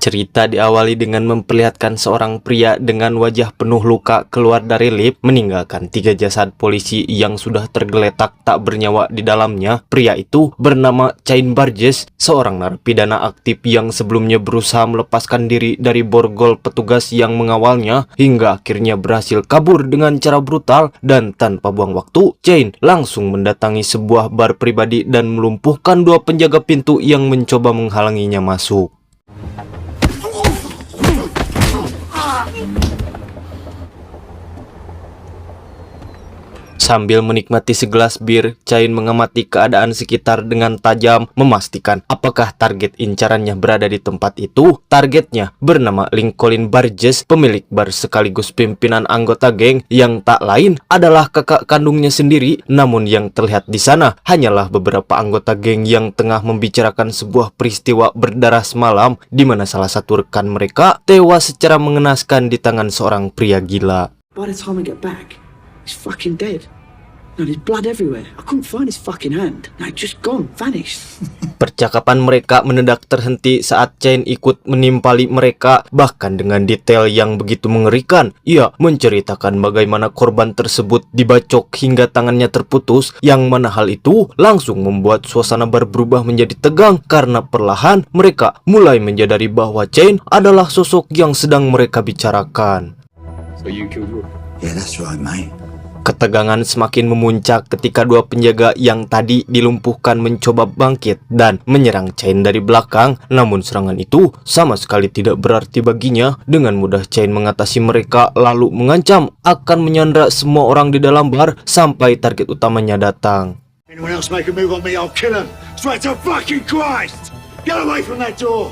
Cerita diawali dengan memperlihatkan seorang pria dengan wajah penuh luka keluar dari lift, meninggalkan 3 jasad polisi yang sudah tergeletak tak bernyawa di dalamnya. Pria itu bernama Cain Burgess, seorang narapidana aktif yang sebelumnya berusaha melepaskan diri dari borgol petugas yang mengawalnya, hingga akhirnya berhasil kabur dengan cara brutal. Dan tanpa buang waktu, Cain langsung mendatangi sebuah bar pribadi dan melumpuhkan 2 penjaga pintu yang mencoba menghalanginya masuk. Sambil menikmati segelas bir, Cain mengamati keadaan sekitar dengan tajam, memastikan apakah target incarannya berada di tempat itu. Targetnya bernama Lincoln Burgess, pemilik bar sekaligus pimpinan anggota geng yang tak lain adalah kakak kandungnya sendiri. Namun yang terlihat di sana hanyalah beberapa anggota geng yang tengah membicarakan sebuah peristiwa berdarah semalam, di mana salah satu rekan mereka tewas secara mengenaskan di tangan seorang pria gila. By the time I get back, he's fucking dead. No, there's blood everywhere. I couldn't find his fucking hand. No, just gone, vanished. Percakapan mereka mendadak terhenti saat Cain ikut menimpali mereka, bahkan dengan detail yang begitu mengerikan. Ia menceritakan bagaimana korban tersebut dibacok hingga tangannya terputus, yang mana hal itu langsung membuat suasana bar berubah menjadi tegang karena perlahan mereka mulai menyadari bahwa Cain adalah sosok yang sedang mereka bicarakan. So you killed Rook? Yeah, that's right, mate. Ketegangan semakin memuncak ketika 2 penjaga yang tadi dilumpuhkan mencoba bangkit dan menyerang Cain dari belakang. Namun serangan itu sama sekali tidak berarti baginya. Dengan mudah Cain mengatasi mereka, lalu mengancam akan menyandra semua orang di dalam bar sampai target utamanya datang. Anyone else make a move on me, I'll kill him. Swear to fucking Christ! Get away from that door!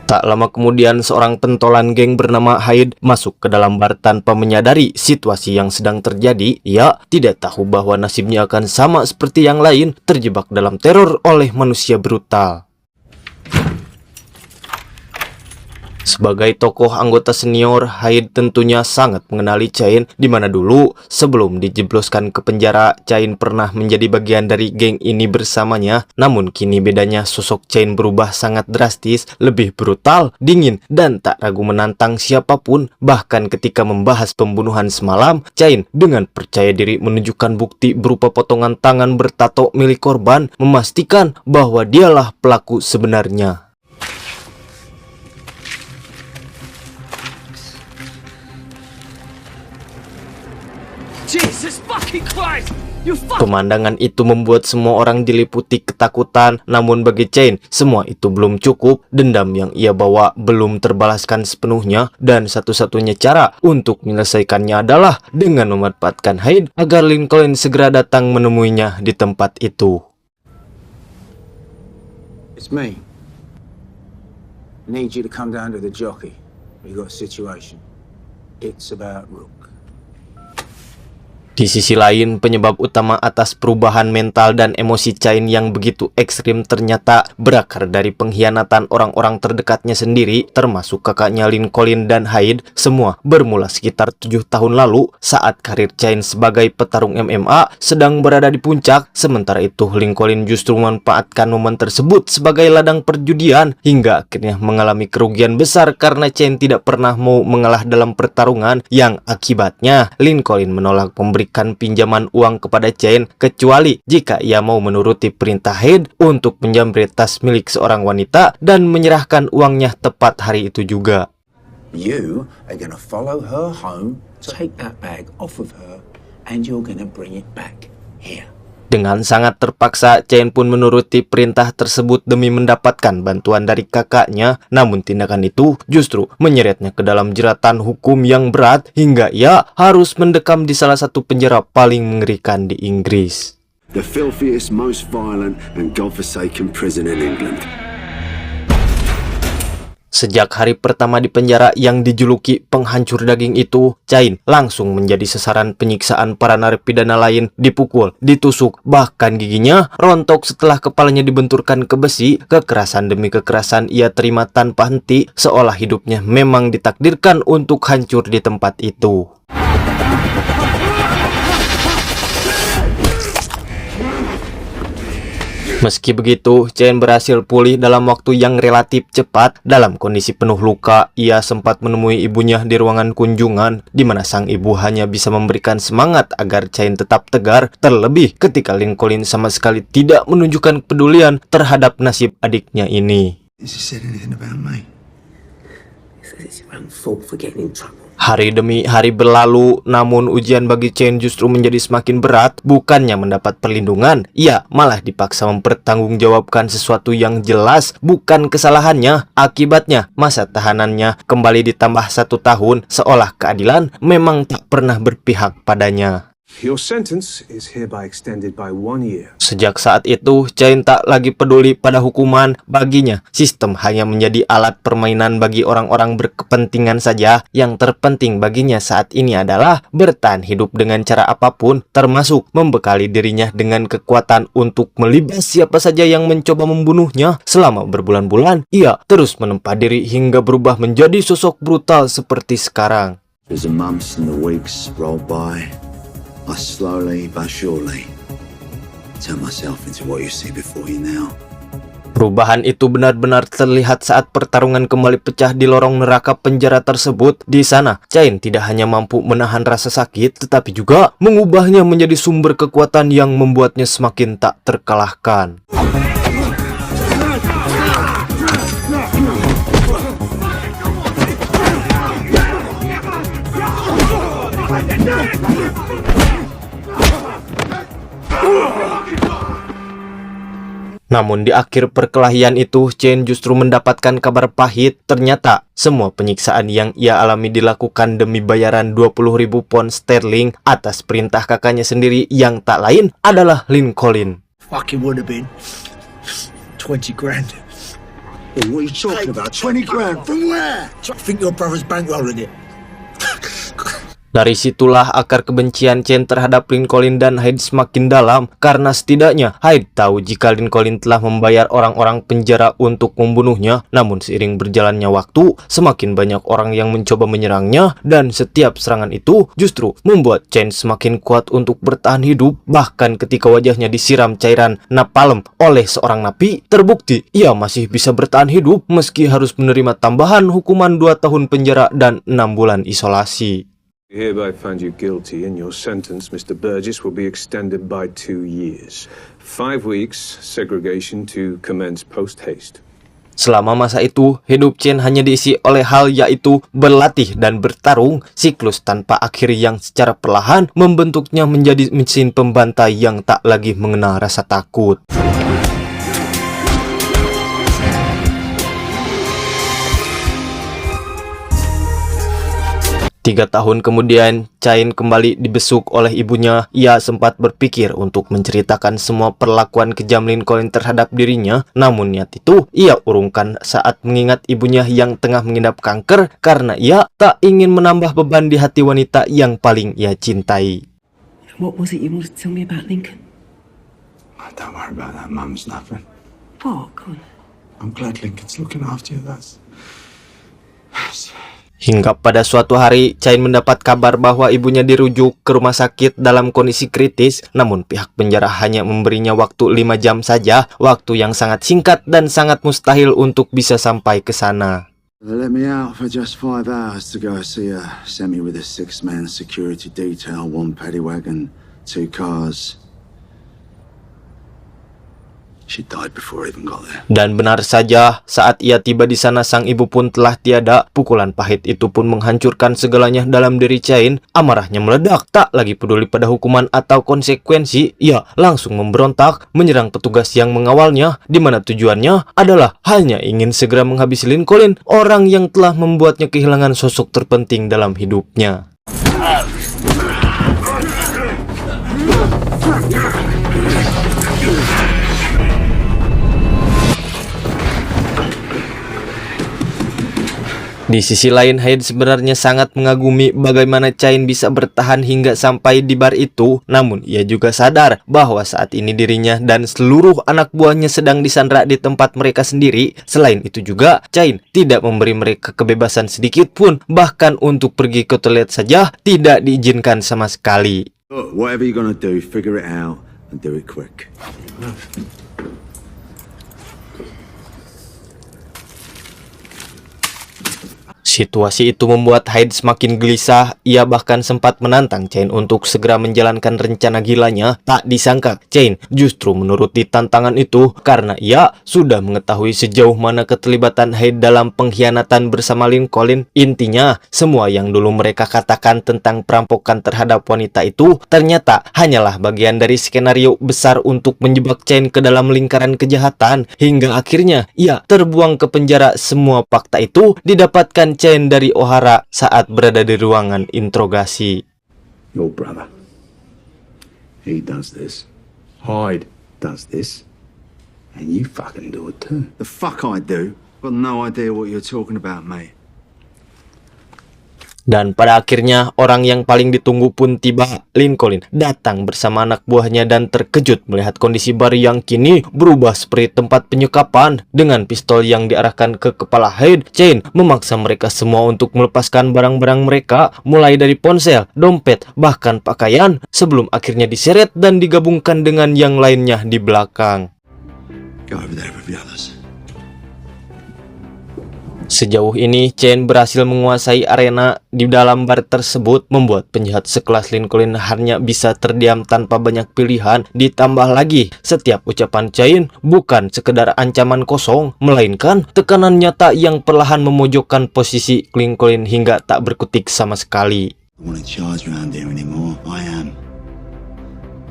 Tak lama kemudian seorang pentolan geng bernama Hyde masuk ke dalam bar tanpa menyadari situasi yang sedang terjadi. Ia tidak tahu bahwa nasibnya akan sama seperti yang lain, terjebak dalam teror oleh manusia brutal. Sebagai tokoh anggota senior, Hyde tentunya sangat mengenali Cain, di mana dulu sebelum dijebloskan ke penjara, Cain pernah menjadi bagian dari geng ini bersamanya. Namun kini bedanya, sosok Cain berubah sangat drastis, lebih brutal, dingin, dan tak ragu menantang siapapun. Bahkan ketika membahas pembunuhan semalam, Cain dengan percaya diri menunjukkan bukti berupa potongan tangan bertato milik korban, memastikan bahwa dialah pelaku sebenarnya. Jesus fucking Christ! You Pemandangan itu membuat semua orang diliputi ketakutan. Namun bagi Cain, semua itu belum cukup. Dendam yang ia bawa belum terbalaskan sepenuhnya, dan satu-satunya cara untuk menyelesaikannya adalah dengan memanfaatkan Hyde agar Lincoln segera datang menemuinya di tempat itu. It's me. I need you to come down to the jockey. We got a situation. It's about Rook. Di sisi lain, penyebab utama atas perubahan mental dan emosi Cain yang begitu ekstrim ternyata berakar dari pengkhianatan orang-orang terdekatnya sendiri, termasuk kakaknya Lincoln dan Hyde. Semua bermula sekitar 7 tahun lalu saat karir Cain sebagai petarung MMA sedang berada di puncak. Sementara itu, Lincoln justru memanfaatkan momen tersebut sebagai ladang perjudian, hingga akhirnya mengalami kerugian besar karena Cain tidak pernah mau mengalah dalam pertarungan, yang akibatnya Lincoln menolak memberikan pinjaman uang kepada Cain kecuali jika ia mau menuruti perintah Hyde untuk menjamret tas milik seorang wanita dan menyerahkan uangnya tepat hari itu juga. You are gonna follow her home, take that bag off of her, and you're gonna bring it back here. Dengan sangat terpaksa, Cain pun menuruti perintah tersebut demi mendapatkan bantuan dari kakaknya. Namun tindakan itu justru menyeretnya ke dalam jeratan hukum yang berat, hingga ia harus mendekam di salah satu penjara paling mengerikan di Inggris. The filthiest, most violent and godforsaken prison in England. Sejak hari pertama di penjara yang dijuluki penghancur daging itu, Cain langsung menjadi sasaran penyiksaan para narapidana lain, dipukul, ditusuk, bahkan giginya rontok setelah kepalanya dibenturkan ke besi. Kekerasan demi kekerasan ia terima tanpa henti, seolah hidupnya memang ditakdirkan untuk hancur di tempat itu. Meski begitu, Chen berhasil pulih dalam waktu yang relatif cepat. Dalam kondisi penuh luka, ia sempat menemui ibunya di ruangan kunjungan, di mana sang ibu hanya bisa memberikan semangat agar Chen tetap tegar, terlebih ketika Lincoln sama sekali tidak menunjukkan kepedulian terhadap nasib adiknya ini. Has he said anything about me? He says it's your own fault for getting in trouble. Hari demi hari berlalu, namun ujian bagi Chen justru menjadi semakin berat. Bukannya mendapat perlindungan, ia malah dipaksa mempertanggungjawabkan sesuatu yang jelas bukan kesalahannya. Akibatnya, masa tahanannya kembali ditambah 1 tahun, seolah keadilan memang tak pernah berpihak padanya. Your sentence is hereby extended by 1 year. Sejak saat itu, Chen tak lagi peduli pada hukuman. Baginya, sistem hanya menjadi alat permainan bagi orang-orang berkepentingan saja. Yang terpenting baginya saat ini adalah bertahan hidup dengan cara apapun, termasuk membekali dirinya dengan kekuatan untuk melibas siapa saja yang mencoba membunuhnya. Selama berbulan-bulan, ia terus menempa diri hingga berubah menjadi sosok brutal seperti sekarang. As the months and the weeks roll by, I slowly but surely turn myself into what you see before you now. Perubahan itu benar-benar terlihat saat pertarungan kembali pecah di lorong neraka penjara tersebut. Di sana, Chen tidak hanya mampu menahan rasa sakit, tetapi juga mengubahnya menjadi sumber kekuatan yang membuatnya semakin tak terkalahkan. Namun di akhir perkelahian itu, Chen justru mendapatkan kabar pahit. Ternyata semua penyiksaan yang ia alami dilakukan demi bayaran 20.000 pound sterling atas perintah kakaknya sendiri yang tak lain adalah Lincoln. Fucking would have been 20 grand. What are you talking about? 20 grand? From where? I think your brother's bankrolling it. Dari situlah akar kebencian Chen terhadap Lincoln dan Hyde semakin dalam, karena setidaknya Hyde tahu jika Lincoln telah membayar orang-orang penjara untuk membunuhnya. Namun seiring berjalannya waktu, semakin banyak orang yang mencoba menyerangnya, dan setiap serangan itu justru membuat Chen semakin kuat untuk bertahan hidup. Bahkan ketika wajahnya disiram cairan napalm oleh seorang napi, terbukti ia masih bisa bertahan hidup meski harus menerima tambahan hukuman 2 tahun penjara dan 6 bulan isolasi. We hereby find you guilty, and your sentence, Mr. Burgess, will be extended by 2 years. 5 weeks segregation to commence post-haste. Selama masa itu, hidup Chen hanya diisi oleh hal yaitu berlatih dan bertarung, siklus tanpa akhir yang secara perlahan membentuknya menjadi mesin pembantai yang tak lagi mengenal rasa takut. 3 tahun kemudian, Chen kembali dibesuk oleh ibunya. Ia sempat berpikir untuk menceritakan semua perlakuan kejam Lincoln terhadap dirinya. Namun niat itu ia urungkan saat mengingat ibunya yang tengah mengidap kanker, karena ia tak ingin menambah beban di hati wanita yang paling ia cintai. What was it you wanted to tell me about Lincoln? Don't worry about that, Mum's nothing. What? Go on. I'm glad Lincoln's looking after you, that's... Hingga pada suatu hari, Chen mendapat kabar bahwa ibunya dirujuk ke rumah sakit dalam kondisi kritis. Namun pihak penjara hanya memberinya waktu 5 jam saja, waktu yang sangat singkat dan sangat mustahil untuk bisa sampai ke sana. They let me out for just 5 hours to go see her. Sent me with a 6-man security detail, 1 paddy wagon, 2 cars. She died before I even got there. Dan benar saja, saat ia tiba di sana sang ibu pun telah tiada. Pukulan pahit itu pun menghancurkan segalanya dalam diri Chen. Amarahnya meledak, tak lagi peduli pada hukuman atau konsekuensi. Ia langsung memberontak, menyerang petugas yang mengawalnya, di mana tujuannya adalah hanya ingin segera menghabisi Lincoln, orang yang telah membuatnya kehilangan sosok terpenting dalam hidupnya. Di sisi lain, Hyde sebenarnya sangat mengagumi bagaimana Chen bisa bertahan hingga sampai di bar itu. Namun ia juga sadar bahwa saat ini dirinya dan seluruh anak buahnya sedang disandra di tempat mereka sendiri. Selain itu juga, Chen tidak memberi mereka kebebasan sedikit pun. Bahkan untuk pergi ke toilet saja tidak diizinkan sama sekali. Look, whatever you're gonna do, figure it out and do it quick. Situasi itu membuat Hyde semakin gelisah. Ia bahkan sempat menantang Chain untuk segera menjalankan rencana gilanya. Tak disangka Chain justru menuruti tantangan itu karena ia sudah mengetahui sejauh mana keterlibatan Hyde dalam pengkhianatan bersama Lincoln. Intinya, semua yang dulu mereka katakan tentang perampokan terhadap wanita itu ternyata hanyalah bagian dari skenario besar untuk menjebak Chain ke dalam lingkaran kejahatan. Hingga akhirnya ia terbuang ke penjara. Semua fakta itu didapatkan Chain dari O'Hara saat berada di ruangan interogasi. Your brother. He does this. Hyde does this. And you fucking do it too. The fuck I do? Got no idea what you're talking about, mate. Dan pada akhirnya orang yang paling ditunggu pun tiba. Lincoln datang bersama anak buahnya dan terkejut melihat kondisi baru yang kini berubah seperti tempat penyekapan. Dengan pistol yang diarahkan ke kepala Hyde, Chain memaksa mereka semua untuk melepaskan barang-barang mereka, mulai dari ponsel, dompet, bahkan pakaian, sebelum akhirnya diseret dan digabungkan dengan yang lainnya di belakang. Go over there with the others. Sejauh ini, Chain berhasil menguasai arena di dalam bar tersebut, membuat penjahat sekelas Lincoln hanya bisa terdiam tanpa banyak pilihan. Ditambah lagi, setiap ucapan Chain bukan sekedar ancaman kosong, melainkan tekanan nyata yang perlahan memojokkan posisi Lincoln hingga tak berkutik sama sekali. I want to charge around here anymore. I am.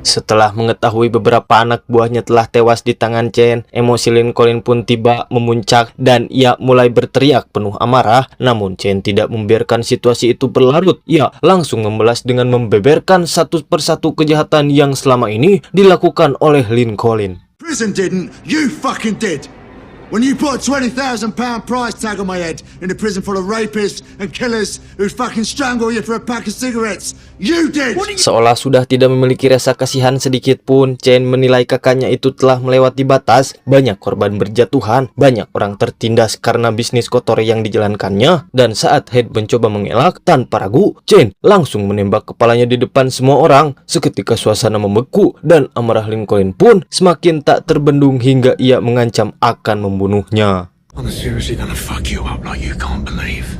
Setelah mengetahui beberapa anak buahnya telah tewas di tangan Chain, emosi Lincoln pun tiba memuncak dan ia mulai berteriak penuh amarah. Namun Chain tidak membiarkan situasi itu berlarut. Ia langsung membalas dengan membeberkan satu persatu kejahatan yang selama ini dilakukan oleh Lincoln. Prison didn't, you fucking did. When you put a £20,000 price tag on my head in a prison full of rapists and killers who'd fucking strangle you for a pack of cigarettes, you did! Seolah sudah tidak memiliki rasa kasihan sedikit pun, Chain menilai kakaknya itu telah melewati batas. Banyak korban berjatuhan, banyak orang tertindas karena bisnis kotor yang dijalankannya. Dan saat Hyde mencoba mengelak, tanpa ragu, Chain langsung menembak kepalanya di depan semua orang. Seketika suasana membeku dan amarah Lincoln pun semakin tak terbendung hingga ia mengancam akan membunuhnya. I'm seriously gonna fuck you up like you can't believe.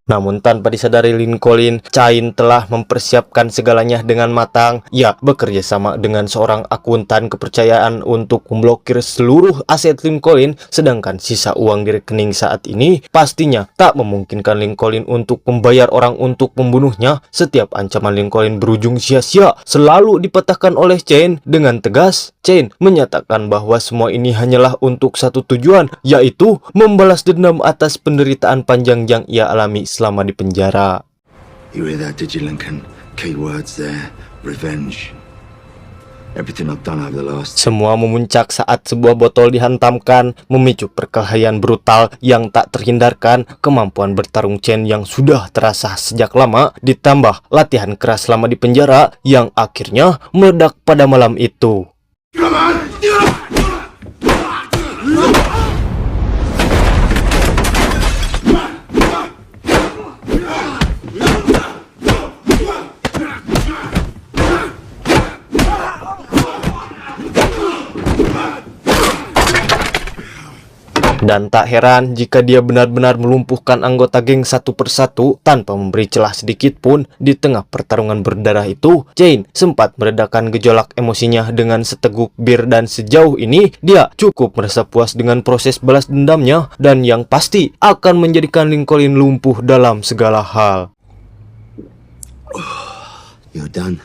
Namun tanpa disadari Lincoln, Chain telah mempersiapkan segalanya dengan matang. Ia bekerja sama dengan seorang akuntan kepercayaan untuk memblokir seluruh aset Lincoln, sedangkan sisa uang di rekening saat ini pastinya tak memungkinkan Lincoln untuk membayar orang untuk membunuhnya. Setiap ancaman Lincoln berujung sia-sia, selalu dipatahkan oleh Chain dengan tegas. Chain menyatakan bahwa semua ini hanyalah untuk satu tujuan, yaitu membalas dendam atas penderitaan panjang yang ia alami selama di penjara. You hear that, did you, Lincoln? Key words there. Revenge. Everything I've done over the last... Semua memuncak saat sebuah botol dihantamkan, memicu perkelahian brutal yang tak terhindarkan. Kemampuan bertarung Chain yang sudah terasa sejak lama, ditambah latihan keras selama di penjara yang akhirnya meledak pada malam itu. Come on! Dan tak heran jika dia benar-benar melumpuhkan anggota geng satu persatu tanpa memberi celah sedikit pun. Di tengah pertarungan berdarah itu, Chain sempat meredakan gejolak emosinya dengan seteguk bir, dan sejauh ini dia cukup merasa puas dengan proses balas dendamnya dan yang pasti akan menjadikan Lincoln lumpuh dalam segala hal. You're done.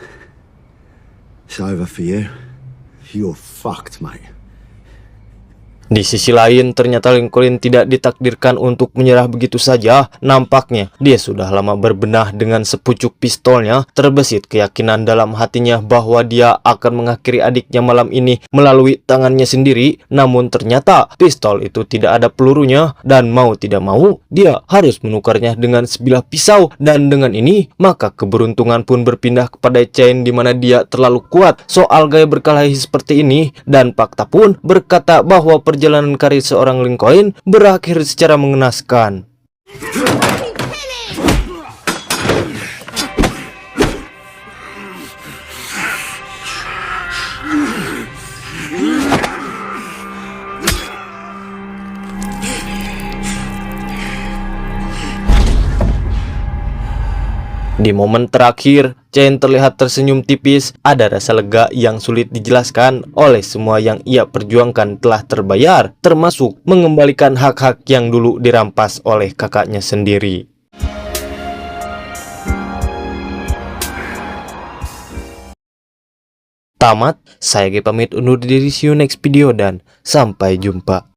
It's over for you. You're fucked, mate. Di sisi lain, ternyata Lincoln tidak ditakdirkan untuk menyerah begitu saja. Nampaknya dia sudah lama berbenah dengan sepucuk pistolnya. Terbesit keyakinan dalam hatinya bahwa dia akan mengakhiri adiknya malam ini melalui tangannya sendiri. Namun ternyata pistol itu tidak ada pelurunya, dan mau tidak mau dia harus menukarnya dengan sebilah pisau. Dan dengan ini maka keberuntungan pun berpindah kepada Chain, di mana dia terlalu kuat soal gaya berkelahi seperti ini. Dan fakta pun berkata bahwa perjalanan karir seorang Lincoln berakhir secara mengenaskan. Di momen terakhir, Chain terlihat tersenyum tipis. Ada rasa lega yang sulit dijelaskan. Oleh semua yang ia perjuangkan telah terbayar, termasuk mengembalikan hak-hak yang dulu dirampas oleh kakaknya sendiri. Tamat, saya Ge pamit undur diri, see you next video dan sampai jumpa.